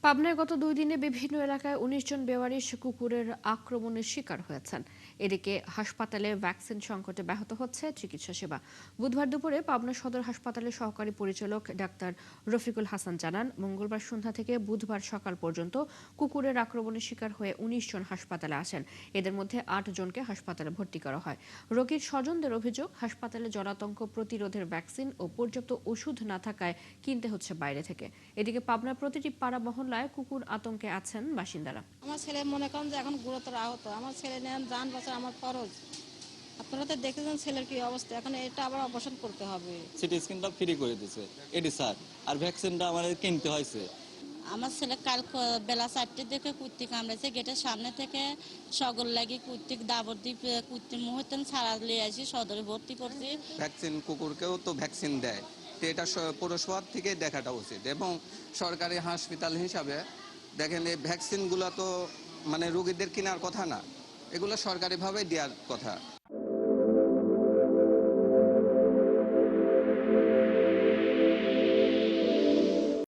পাবনায় গত ২ দিনে বিভিন্ন এলাকায় ১৯ জন বেওয়ারিশ কুকুরের আক্রমণের শিকার হয়েছেন। এদিকে হাসপাতালে ভ্যাকসিন সংকটে ব্যাহত হচ্ছে চিকিৎসা সেবা। বুধবার দুপুরে পাবনা সদর হাসপাতালের সহকারী পরিচালক ডাক্তার রফিকুল হাসান জানান, মঙ্গলবার সন্ধ্যা থেকে বুধবার সকাল পর্যন্ত কুকুরের আক্রমণের শিকার হয়ে ১৯ জন হাসপাতালে আসেন। এদের মধ্যে ৮ জনকে হাসপাতালে ভর্তি করা হয়। রোগীর স্বজনদের অভিযোগ, হাসপাতালে জলাতঙ্ক প্রতিরোধের ভ্যাকসিন ও পর্যাপ্ত ওষুধ না থাকায় কিনতে হচ্ছে বাইরে থেকে। এদিকে পাবনার প্রতিটি পাড়া মহল্লায় কুকুর আতঙ্কে আছেন বাসিন্দারা। আমার ছেলে মনে করেন যে এখন গুরুতর আহত। আমার ছেলে নেন, যান বাঁচা আমার ফরজ। আপনারা তো দেখেছেন ছেলের কি অবস্থা, এখন এটা আবার অপারেশন করতে হবে। সিটি স্ক্যানটা ফ্রি করে দিয়েছে এডি স্যার, আর ভ্যাকসিনটা আমাদের কিনতে হয়েছে। আমার ছেলে কাল বেলা 4টের দিকে কুত্তি কামড়েছে, গেটের সামনে থেকে সগল লাগি কুত্তি দাবর দিয়ে কুত্তি মুহূর্তে ছাড়া লিয়ে আসি সদরে ভর্তি করছি। ভ্যাকসিন কুকুরকেও তো ভ্যাকসিন দেয়, তো এটা পৌরসভা থেকে দেখাটা উচিত। এবং সরকারি হাসপাতাল হিসাবে দেখেন এই ভ্যাকসিনগুলো তো মানে রোগীদের কেনার কথা না, এগুলো সরকারিভাবে দেওয়ার কথা।